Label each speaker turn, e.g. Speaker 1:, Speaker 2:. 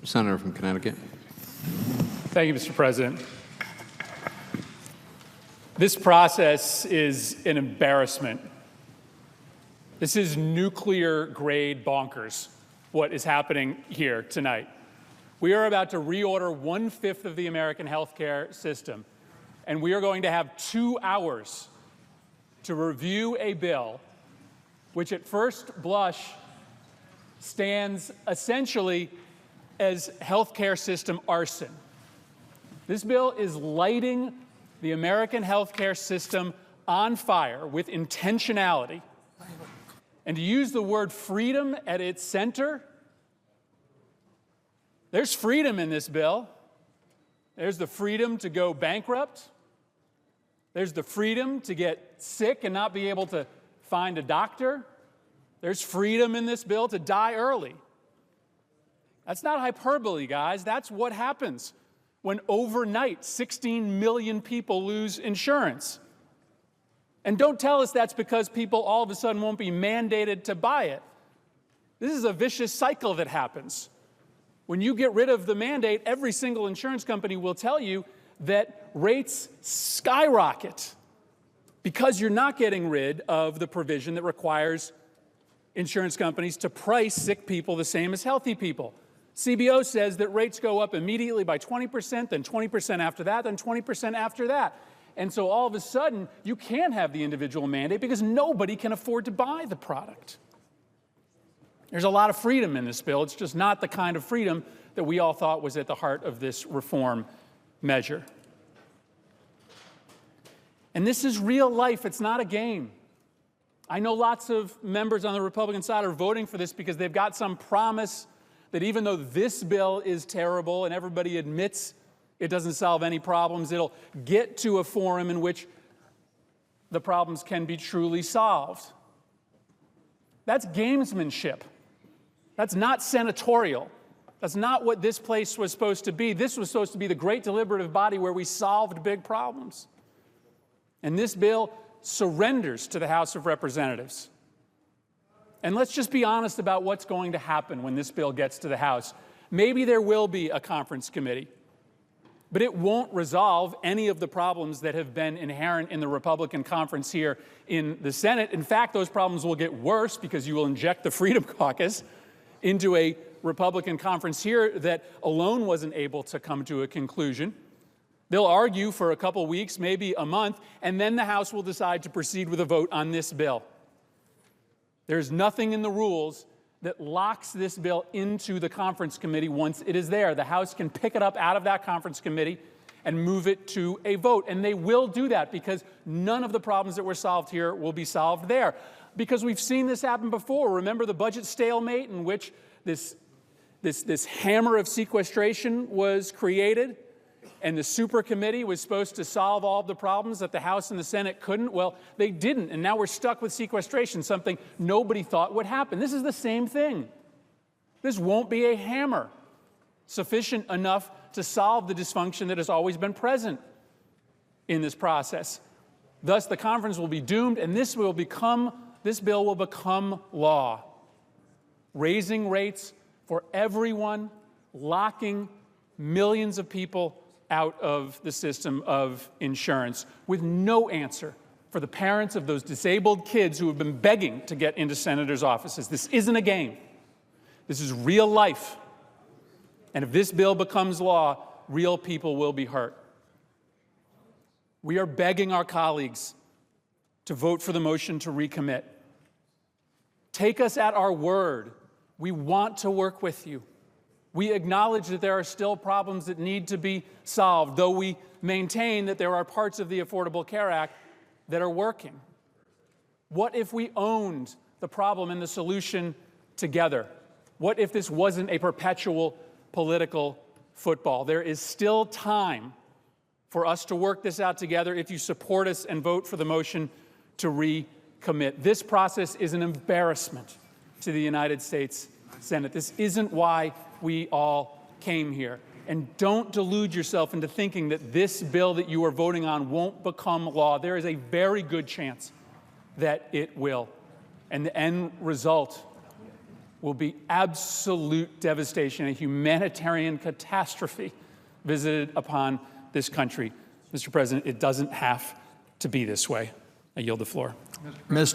Speaker 1: Senator from Connecticut.
Speaker 2: Thank you, Mr. President. This process is an embarrassment. This is nuclear-grade bonkers, what is happening here tonight. We are about to reorder 1/5 of the American healthcare system, and we are going to have 2 hours to review a bill which at first blush stands essentially as healthcare system arson. This bill is lighting the American healthcare system on fire with intentionality. And to use the word freedom at its center, there's freedom in this bill. There's the freedom to go bankrupt. There's the freedom to get sick and not be able to find a doctor. There's freedom in this bill to die early. That's not hyperbole, guys. That's what happens when overnight 16 million people lose insurance. And don't tell us that's because people all of a sudden won't be mandated to buy it. This is a vicious cycle that happens. When you get rid of the mandate, every single insurance company will tell you that rates skyrocket because you're not getting rid of the provision that requires insurance companies to price sick people the same as healthy people. CBO says that rates go up immediately by 20%, then 20% after that, then 20% after that. And so all of a sudden, you can't have the individual mandate because nobody can afford to buy the product. There's a lot of freedom in this bill. It's just not the kind of freedom that we all thought was at the heart of this reform measure. And this is real life. It's not a game. I know lots of members on the Republican side are voting for this because they've got some promise that even though this bill is terrible and everybody admits it doesn't solve any problems, it'll get to a forum in which the problems can be truly solved. That's gamesmanship. That's not senatorial. That's not what this place was supposed to be. This was supposed to be the great deliberative body where we solved big problems. And this bill surrenders to the House of Representatives. And let's just be honest about what's going to happen when this bill gets to the House. Maybe there will be a conference committee, but it won't resolve any of the problems that have been inherent in the Republican conference here in the Senate. In fact, those problems will get worse because you will inject the Freedom Caucus into a Republican conference here that alone wasn't able to come to a conclusion. They'll argue for a couple weeks, maybe a month, and then the House will decide to proceed with a vote on this bill. There's nothing in the rules that locks this bill into the conference committee once it is there. The House can pick it up out of that conference committee and move it to a vote. And they will do that because none of the problems that were solved here will be solved there. Because we've seen this happen before. Remember the budget stalemate in which this hammer of sequestration was created? And the super committee was supposed to solve all of the problems that the House and the Senate couldn't? Well, they didn't, and now we're stuck with sequestration, something nobody thought would happen. This is the same thing. This won't be a hammer sufficient enough to solve the dysfunction that has always been present in this process. Thus, the conference will be doomed, and this bill will become law, raising rates for everyone, locking millions of people out of the system of insurance with no answer for the parents of those disabled kids who have been begging to get into senators' offices. This isn't a game. This is real life. And if this bill becomes law, real people will be hurt. We are begging our colleagues to vote for the motion to recommit. Take us at our word. We want to work with you. We acknowledge that there are still problems that need to be solved, though we maintain that there are parts of the Affordable Care Act that are working. What if we owned the problem and the solution together? What if this wasn't a perpetual political football? There is still time for us to work this out together if you support us and vote for the motion to recommit. This process is an embarrassment to the United States Senate. This isn't why we all came here. And don't delude yourself into thinking that this bill that you are voting on won't become law. There is a very good chance that it will. And the end result will be absolute devastation, a humanitarian catastrophe visited upon this country. Mr. President, it doesn't have to be this way. I yield the floor.
Speaker 1: Mr.